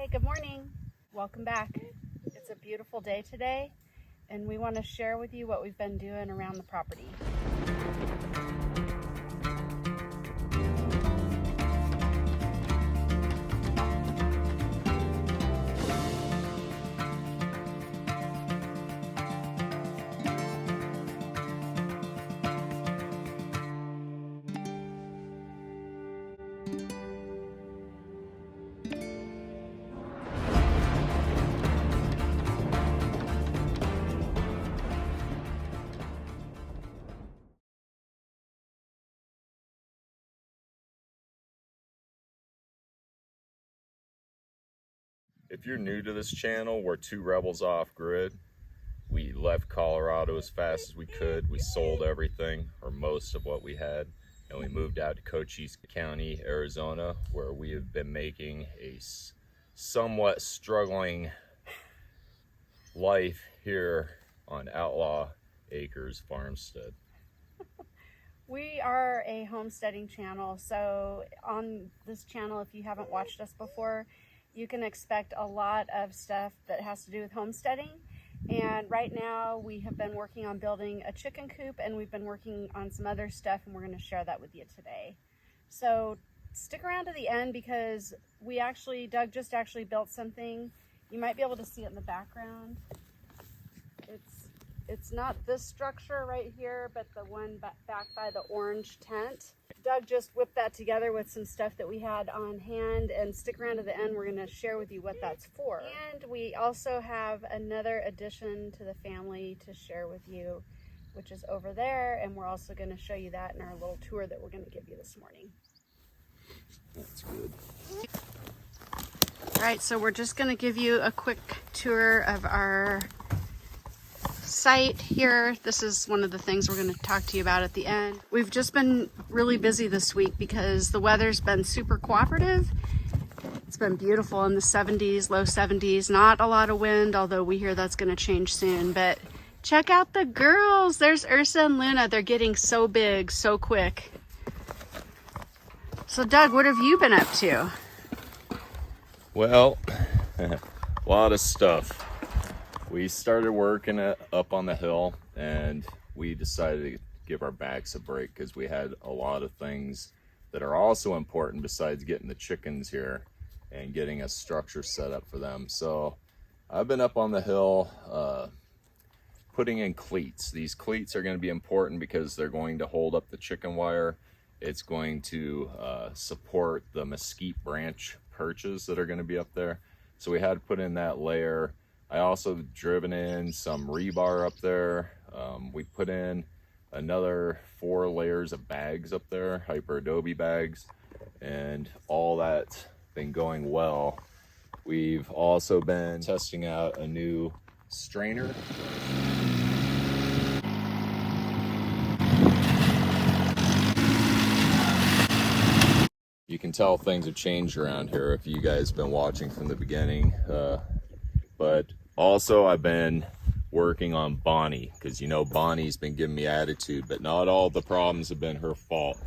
Hey, good morning. Welcome back. It's a beautiful day today, and we want to share with you what we've been doing around the property. If you're new to this channel, we're two rebels off grid. We left Colorado as fast as we could. We sold everything, or most of what we had, and we moved out to Cochise County, Arizona, where we have been making a somewhat struggling life here on Outlaw Acres Farmstead. We are a homesteading channel, so on this channel, if you haven't watched us before, you can expect a lot of stuff that has to do with homesteading. And right now we have been working on building a chicken coop, and we've been working on some other stuff, and we're going to share that with you today. So stick around to the end, because Doug just actually built something. You might be able to see it in the background. It's not this structure right here, but the one back by the orange tent. Doug just whipped that together with some stuff that we had on hand, and stick around to the end. We're going to share with you what that's for. And we also have another addition to the family to share with you, which is over there, and we're also going to show you that in our little tour that we're going to give you this morning. That's good. All right, so we're just going to give you a quick tour of our site here. This is one of the things we're going to talk to you about at the end. We've just been really busy this week because the weather's been super cooperative. It's been beautiful in the 70s, low 70s, not a lot of wind, although we hear that's going to change soon. But check out the girls. There's Ursa and Luna. They're getting so big so quick. So Doug, what have you been up to? Well, a lot of stuff. We started working up on the hill, and we decided to give our backs a break because we had a lot of things that are also important besides getting the chickens here and getting a structure set up for them. So I've been up on the hill putting in cleats. These cleats are going to be important because they're going to hold up the chicken wire. It's going to support the mesquite branch perches that are going to be up there. So we had to put in that layer. I also driven in some rebar up there. We put in another 4 layers of bags up there, hyper adobe bags, and all that's been going well. We've also been testing out a new strainer. You can tell things have changed around here if you guys have been watching from the beginning. But also I've been working on Bonnie, because you know Bonnie's been giving me attitude, but not all the problems have been her fault.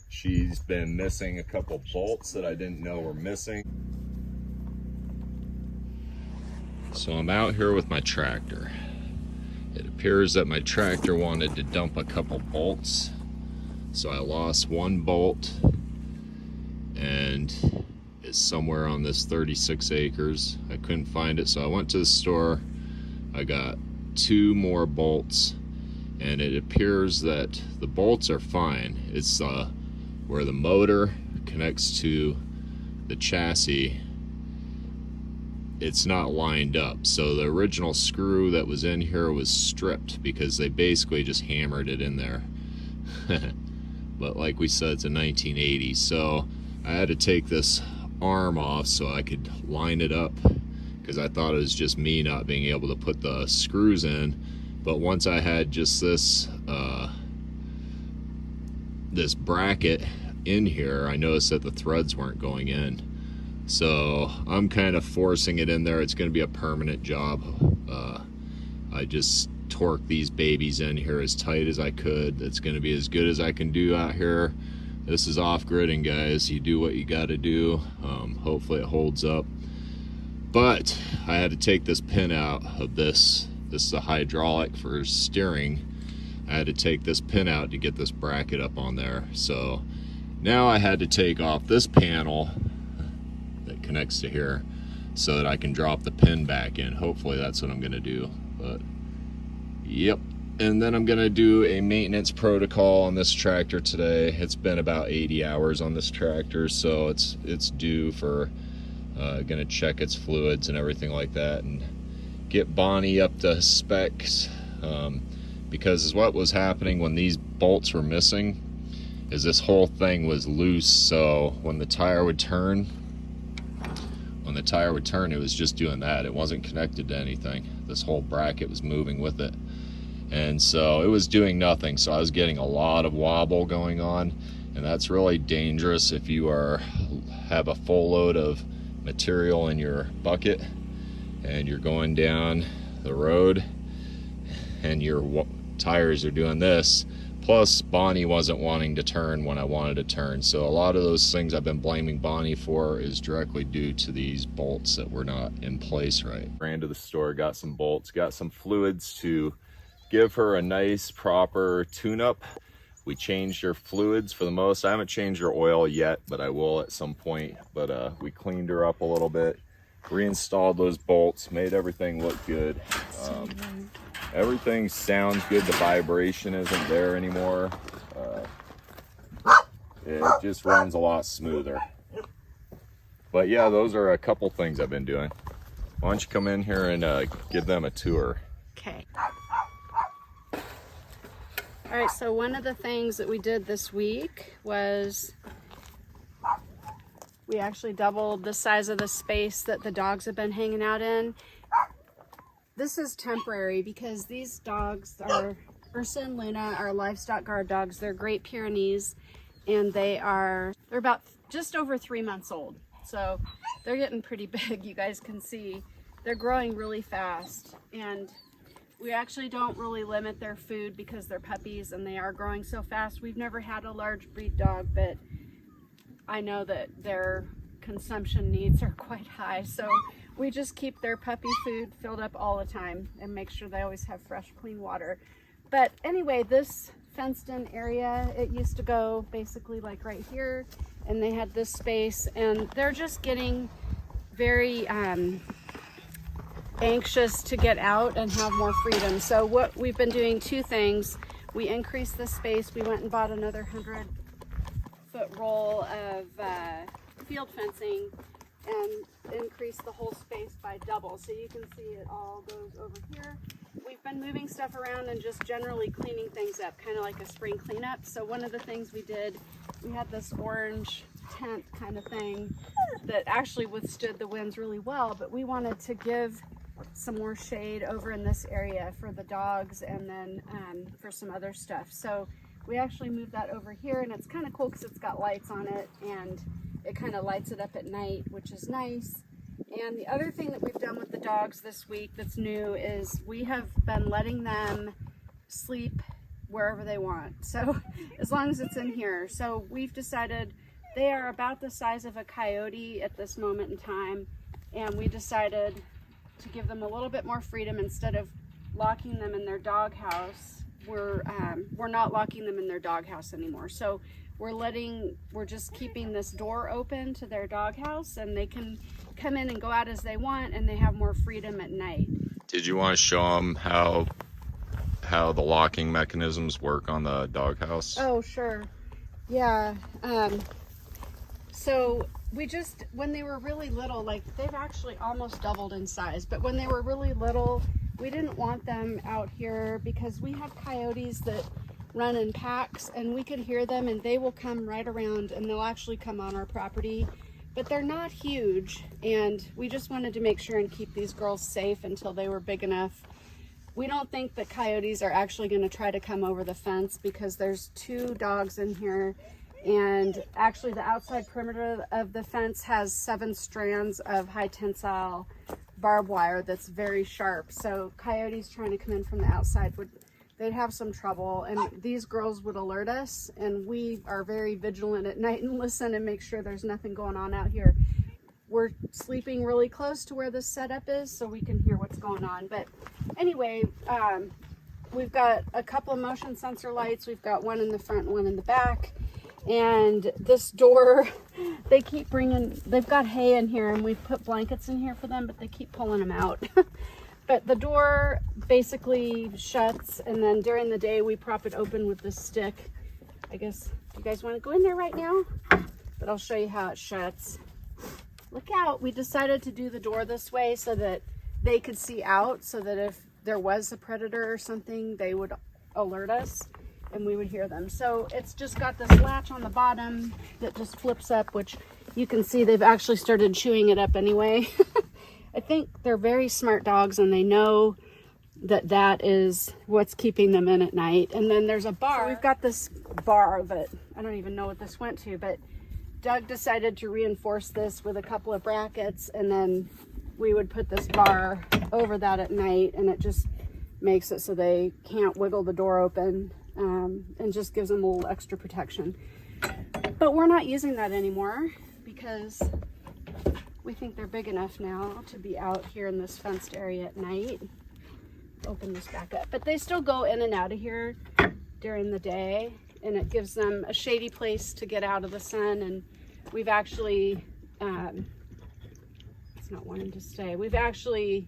She's been missing a couple bolts that I didn't know were missing. So I'm out here with my tractor. It appears that my tractor wanted to dump a couple bolts, so I lost one bolt, and it's somewhere on this 36 acres. I couldn't find it, so I went to the store. I got 2 more bolts, and it appears that the bolts are fine. It's where the motor connects to the chassis, it's not lined up. So the original screw that was in here was stripped because they basically just hammered it in there. But like we said, it's a 1980, so I had to take this arm off so I could line it up, because I thought it was just me not being able to put the screws in. But once I had just this this bracket in here, I noticed that the threads weren't going in, so I'm kind of forcing it in there. It's going to be a permanent job. I just torqued these babies in here as tight as I could. It's going to be as good as I can do out here. This is off-gridding, guys. You do what you got to do. Hopefully it holds up. But I had to take this pin out of this. This is a hydraulic for steering. I had to take this pin out to get this bracket up on there. So now I had to take off this panel that connects to here so that I can drop the pin back in. Hopefully that's what I'm gonna do. But yep. And then I'm gonna do a maintenance protocol on this tractor today. It's been about 80 hours on this tractor, so it's due for gonna check its fluids and everything like that and get Bonnie up to specs. Because what was happening when these bolts were missing is this whole thing was loose, so when the tire would turn, it was just doing that. It wasn't connected to anything. This whole bracket was moving with it. And so it was doing nothing. So I was getting a lot of wobble going on, and that's really dangerous if you have a full load of material in your bucket and you're going down the road and your tires are doing this. Plus Bonnie wasn't wanting to turn when I wanted to turn. So a lot of those things I've been blaming Bonnie for is directly due to these bolts that were not in place right. Ran to the store, got some bolts, got some fluids to give her a nice proper tune-up. We changed her fluids for the most. I haven't changed her oil yet, but I will at some point. But we cleaned her up a little bit, reinstalled those bolts, made everything look good. Everything sounds good. The vibration isn't there anymore. It just runs a lot smoother. But yeah, those are a couple things I've been doing. Why don't you come in here and give them a tour? Okay. All right, so one of the things that we did this week was we actually doubled the size of the space that the dogs have been hanging out in. This is temporary because these dogs are, Ursa and Luna are livestock guard dogs. They're Great Pyrenees, and they're about just over 3 months old. So they're getting pretty big, you guys can see. They're growing really fast, and we actually don't really limit their food because they're puppies and they are growing so fast. We've never had a large breed dog, but I know that their consumption needs are quite high. So we just keep their puppy food filled up all the time and make sure they always have fresh, clean water. But anyway, this fenced in area, it used to go basically like right here, and they had this space, and they're just getting very anxious to get out and have more freedom. So what we've been doing, two things. We increased the space. We went and bought another 100-foot roll of field fencing and increased the whole space by double. So you can see it all goes over here. We've been moving stuff around and just generally cleaning things up, kind of like a spring cleanup. So one of the things we did, we had this orange tent kind of thing that actually withstood the winds really well, but we wanted to give some more shade over in this area for the dogs and then for some other stuff. So we actually moved that over here, and it's kind of cool because it's got lights on it and it kind of lights it up at night, which is nice. And the other thing that we've done with the dogs this week that's new is we have been letting them sleep wherever they want. So as long as it's in here. So we've decided they are about the size of a coyote at this moment in time, and we decided to give them a little bit more freedom. Instead of locking them in their doghouse, we're not locking them in their doghouse anymore. So we're just keeping this door open to their doghouse, and they can come in and go out as they want, and they have more freedom at night. Did you want to show them how the locking mechanisms work on the doghouse? Oh, sure. Yeah. So when they were really little, like they've actually almost doubled in size, but when they were really little, we didn't want them out here because we have coyotes that run in packs, and we could hear them, and they will come right around and they'll actually come on our property, but they're not huge, and we just wanted to make sure and keep these girls safe until they were big enough. We don't think that coyotes are actually going to try to come over the fence because there's 2 dogs in here, and actually the outside perimeter of the fence has 7 strands of high tensile barbed wire that's very sharp. So coyotes trying to come in from the outside they'd have some trouble, and these girls would alert us, and we are very vigilant at night and listen and make sure there's nothing going on out here. we're sleeping really close to where this setup is so we can hear what's going on. But anyway, we've got a couple of motion sensor lights. We've got one in the front and one in the back. And this door, they keep bringing, they've got hay in here and we've put blankets in here for them, but they keep pulling them out. But the door basically shuts, and then during the day we prop it open with this stick. I guess you guys want to go in there right now, but I'll show you how it shuts. Look out. We decided to do the door this way so that they could see out, so that if there was a predator or something, they would alert us and we would hear them. So it's just got this latch on the bottom that just flips up, which you can see they've actually started chewing it up anyway. I think they're very smart dogs and they know that that is what's keeping them in at night. And then there's a bar. So we've got this bar that I don't even know what this went to, but Doug decided to reinforce this with a couple of brackets, and then we would put this bar over that at night, and it just makes it so they can't wiggle the door open, and just gives them a little extra protection. But we're not using that anymore because we think they're big enough now to be out here in this fenced area at night. Open this back up. But they still go in and out of here during the day, and it gives them a shady place to get out of the sun. And we've actually, it's not wanting to stay. We've actually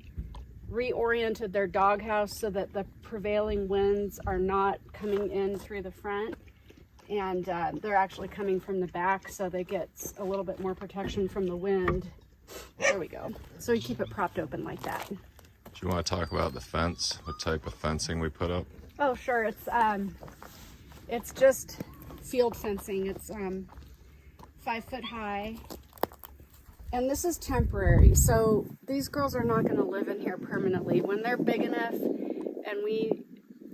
reoriented their doghouse so that the prevailing winds are not coming in through the front, and they're actually coming from the back, so they get a little bit more protection from the wind. There we go. So we keep it propped open like that. Do you want to talk about the fence? What type of fencing we put up? Oh, sure. It's just field fencing. It's 5 foot high. And this is temporary, so these girls are not going to live in here permanently. When they're big enough and we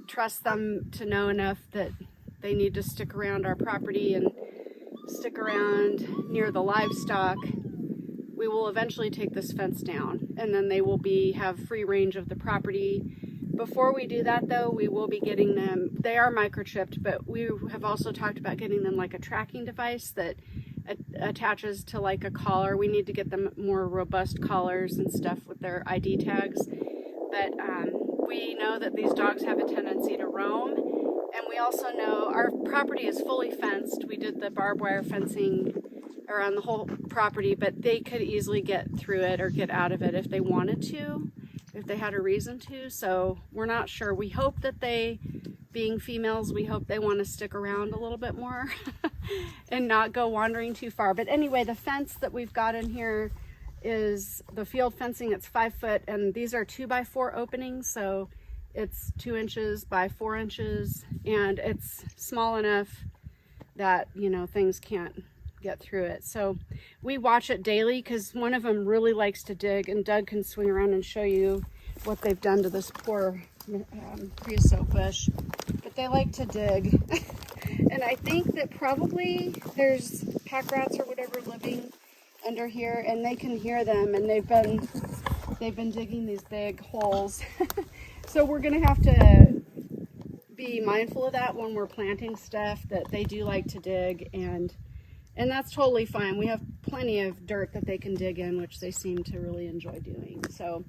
trust them to know enough that they need to stick around our property and stick around near the livestock, we will eventually take this fence down, and then they will have free range of the property. Before we do that though, we will be getting them, they are microchipped, but we have also talked about getting them like a tracking device that attaches to like a collar. We need to get them more robust collars and stuff with their ID tags. But we know that these dogs have a tendency to roam, and we also know our property is fully fenced. We did the barbed wire fencing around the whole property, but they could easily get through it or get out of it if they wanted to, if they had a reason to. So we're not sure. We hope that they, being females, we hope they want to stick around a little bit more and not go wandering too far. But anyway, the fence that we've got in here is the field fencing. It's 5 foot, and these are 2x4 openings, so it's 2 inches by 4 inches, and it's small enough that, you know, things can't get through it. So we watch it daily because one of them really likes to dig, and Doug can swing around and show you what they've done to this poor creosote bush. But they like to dig. And I think that probably there's pack rats or whatever living under here, and they can hear them, and they've been digging these big holes. So we're gonna have to be mindful of that when we're planting stuff, that they do like to dig, and that's totally fine. We have plenty of dirt that they can dig in, which they seem to really enjoy doing. So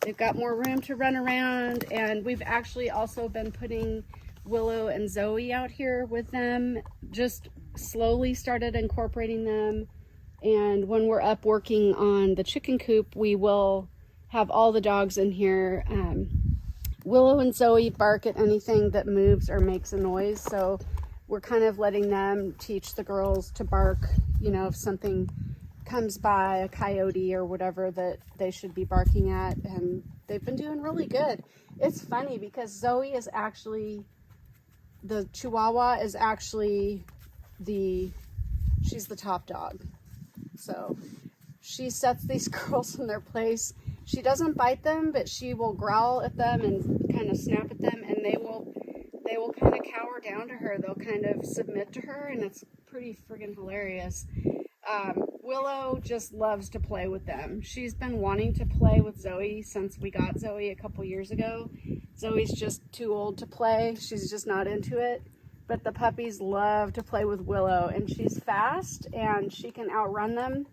they've got more room to run around, and we've actually also been putting Willow and Zoey out here with them, just slowly started incorporating them. And when we're up working on the chicken coop, we will have all the dogs in here. Willow and Zoey bark at anything that moves or makes a noise, so we're kind of letting them teach the girls to bark, you know, if something comes by, a coyote or whatever, that they should be barking at, and they've been doing really good. It's funny because Zoey is actually, the Chihuahua is actually she's the top dog. So she sets these girls in their place. She doesn't bite them, but she will growl at them and kind of snap at them, and they will kind of cower down to her. They'll kind of submit to her, and it's pretty friggin' hilarious. Willow just loves to play with them. She's been wanting to play with Zoey since we got Zoey a couple years ago. Zoey's just too old to play. She's just not into it. But the puppies love to play with Willow, and she's fast and she can outrun them.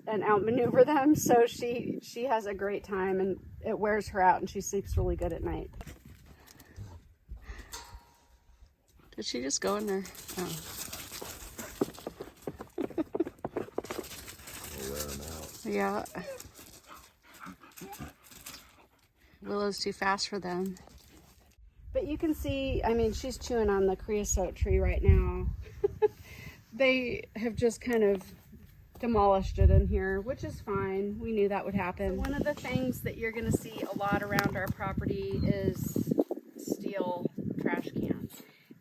and outmaneuver them. So she has a great time, and it wears her out, and she sleeps really good at night. Did she just go in there? Oh. We'll wear them out. Yeah. Willow's too fast for them. But you can see, I mean, she's chewing on the creosote tree right now. They have just kind of demolished it in here, which is fine. We knew that would happen. So one of the things that you're going to see a lot around our property is steel trash cans.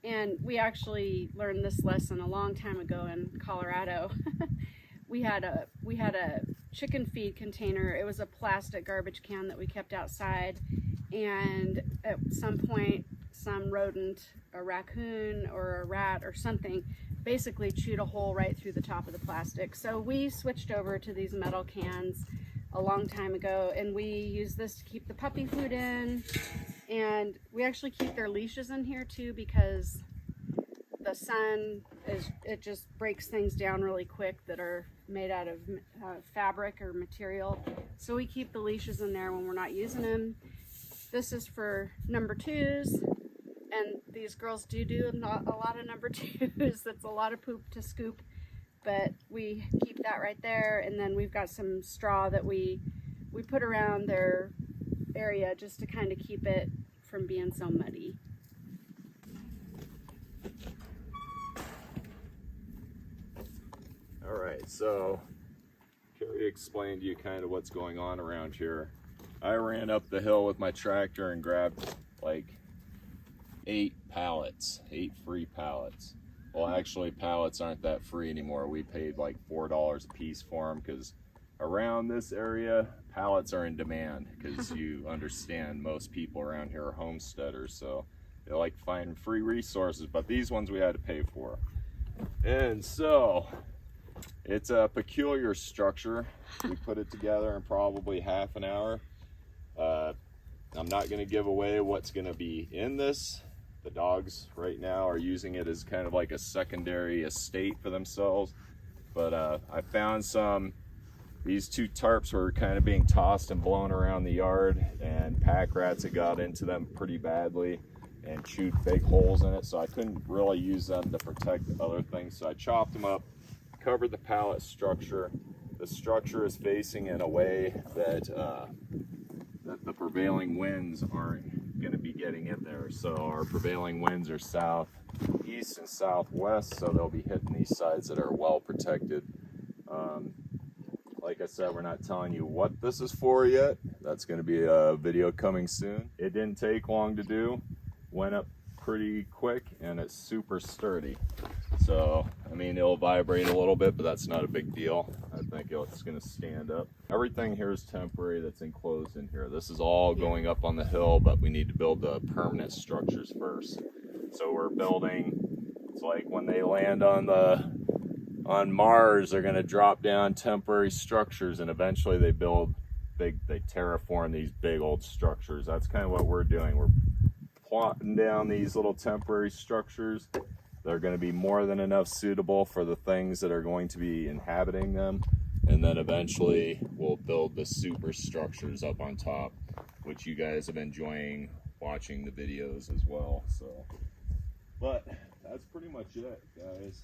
And we actually learned this lesson a long time ago in Colorado. We had a chicken feed container. It was a plastic garbage can that we kept outside, and at some point some rodent, a raccoon or a rat or something, basically chewed a hole right through the top of the plastic. So we switched over to these metal cans a long time ago, and we use this to keep the puppy food in, and we actually keep their leashes in here too, because the sun it just breaks things down really quick that are made out of fabric or material. So we keep the leashes in there when we're not using them. This is for number 2s, and these girls do a lot of number 2s. That's a lot of poop to scoop, but we keep that right there. And then we've got some straw that we put around their area just to kind of keep it from being so muddy. All right, so Keri explained to you kind of what's going on around here. I ran up the hill with my tractor and grabbed like 8 pallets, 8 free pallets. Well, actually, pallets aren't that free anymore. We paid like $4 a piece for them because around this area, pallets are in demand because you understand most people around here are homesteaders, so they like finding free resources, but these ones we had to pay for. And so it's a peculiar structure. We put it together in probably half an hour. I'm not going to give away what's going to be in this. The dogs right now are using it as kind of like a secondary estate for themselves. But I found these 2 tarps were kind of being tossed and blown around the yard, and pack rats had got into them pretty badly and chewed big holes in it. So I couldn't really use them to protect other things. So I chopped them up, covered the pallet structure. The structure is facing in a way that that the prevailing winds aren't going to be getting in there. So our prevailing winds are south, east, and southwest, so they'll be hitting these sides that are well protected. Like I said, we're not telling you what this is for yet. That's going to be a video coming soon. It didn't take long to do, went up pretty quick, and it's super sturdy. So, I mean, it'll vibrate a little bit, but that's not a big deal. I think it's going to stand up. Everything here is temporary that's enclosed in here. This is all going up on the hill, but we need to build the permanent structures first. So we're building, it's like when they land on Mars, they're going to drop down temporary structures, and eventually they terraform these big old structures. That's kind of what we're doing. We're plotting down these little temporary structures. They're going to be more than enough suitable for the things that are going to be inhabiting them, and then eventually we'll build the super structures up on top, which you guys have been enjoying watching the videos as well. So, but that's pretty much it, guys.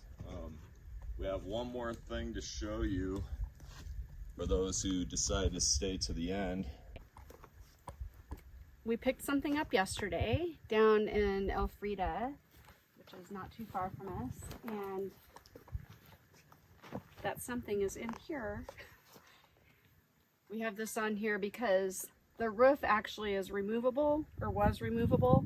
We have one more thing to show you for those who decide to stay to the end. We picked something up yesterday down in Elfrida, which is not too far from us, and that something is in here. We have this on here because the roof actually is removable, or was removable,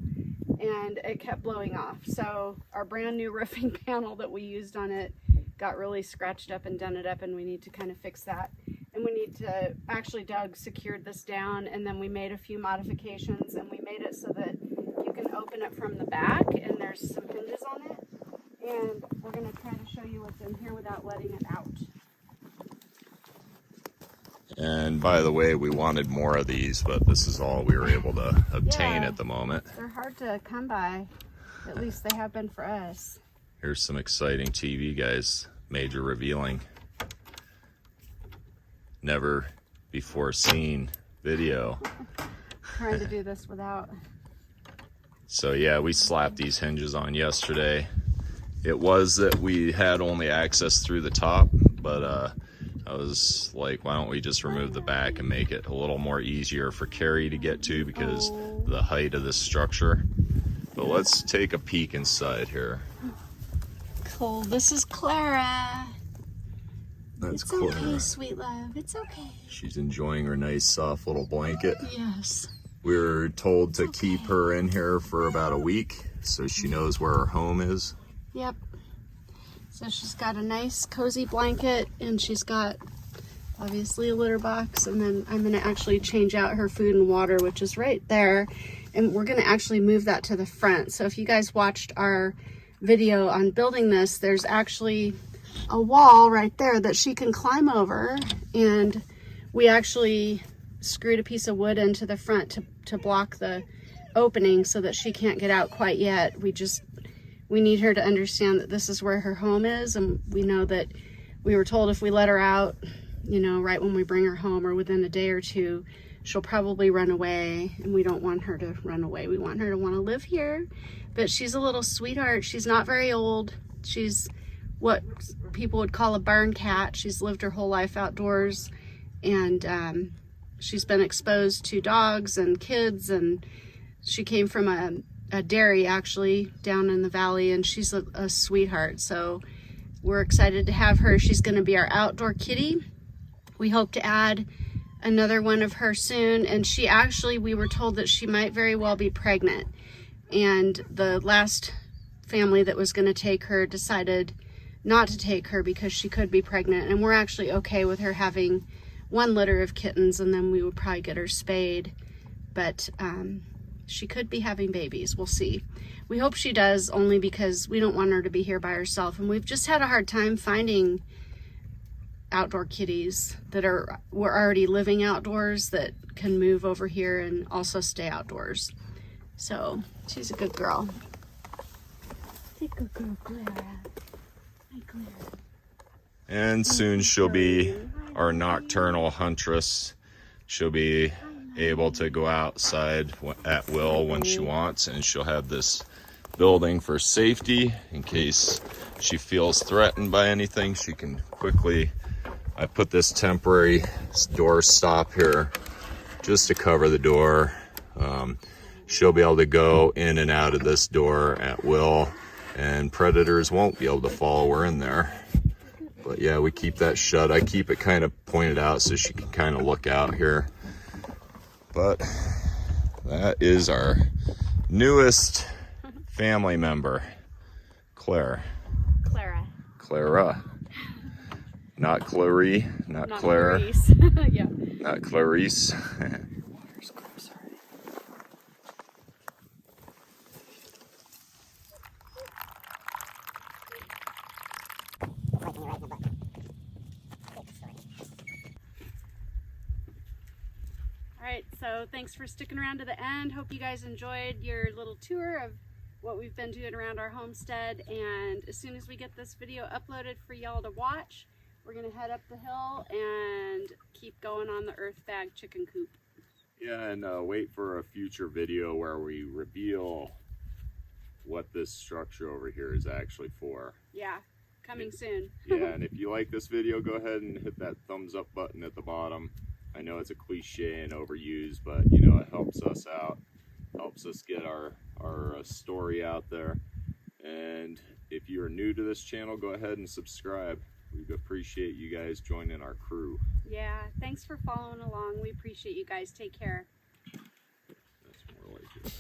and it kept blowing off. So our brand new roofing panel that we used on it got really scratched up and dented up, and we need to kind of fix that. And we need to, actually Doug secured this down, and then we made a few modifications, and we made it so that you can open it from the back, and there's some hinges on it. And we're going to try to show you what's in here without letting it out. And by the way, we wanted more of these, but this is all we were able to obtain at the moment. They're hard to come by. At least they have been for us. Here's some exciting TV, guys. Major revealing. never before seen video. Trying to do this without. So yeah, we slapped these hinges on yesterday. It was that we had only access through the top, but I was like, why don't we just remove the back and make it a little more easier for Keri to get to because of the height of this structure. But let's take a peek inside here. Cool. This is Clara. That's it's Clara. Okay, sweet love. It's okay. She's enjoying her nice soft little blanket. Yes. We were told to keep her in here for about a week so she knows where her home is. Yep. So she's got a nice cozy blanket, and she's got obviously a litter box, and then I'm going to actually change out her food and water, which is right there, and we're going to actually move that to the front. So if you guys watched our video on building this, there's actually a wall right there that she can climb over, and we actually screwed a piece of wood into the front to block the opening so that she can't get out quite yet. We need her to understand that this is where her home is, and we know that we were told if we let her out, you know, right when we bring her home or within a day or two, she'll probably run away, and we don't want her to run away. We want her to want to live here. But she's a little sweetheart. She's not very old. She's what people would call a barn cat. She's lived her whole life outdoors, and she's been exposed to dogs and kids, and she came from a dairy actually down in the valley, and she's a sweetheart. So we're excited to have her. She's going to be our outdoor kitty. We hope to add another one of her soon, and we were told that she might very well be pregnant, and the last family that was going to take her decided not to take her because she could be pregnant, and we're actually okay with her having one litter of kittens, and then we would probably get her spayed. But she could be having babies. We'll see. We hope she does, only because we don't want her to be here by herself, and we've just had a hard time finding outdoor kitties that were already living outdoors that can move over here and also stay outdoors. So she's a good girl. She's a good girl, Clara. Hi, Clara. And soon she'll be our nocturnal huntress. She'll be able to go outside at will when she wants, and she'll have this building for safety in case she feels threatened by anything. She can quickly, I put this temporary door stop here just to cover the door. She'll be able to go in and out of this door at will, and predators won't be able to follow her in there. But yeah, we keep that shut. I keep it kind of pointed out so she can kind of look out here. But that is our newest family member, Clara. Not Clary, not Clara. Clarice. Yeah. Not Clarice. Alright, so thanks for sticking around to the end. Hope you guys enjoyed your little tour of what we've been doing around our homestead, and as soon as we get this video uploaded for y'all to watch, we're going to head up the hill and keep going on the earth bag chicken coop. Yeah, and wait for a future video where we reveal what this structure over here is actually for. Yeah, coming soon. Yeah, and if you like this video, go ahead and hit that thumbs up button at the bottom. I know it's a cliche and overused, but you know, it helps us out, helps us get our story out there. And if you are new to this channel, go ahead and subscribe. We appreciate you guys joining our crew. Yeah, thanks for following along. We appreciate you guys. Take care. That's more like it.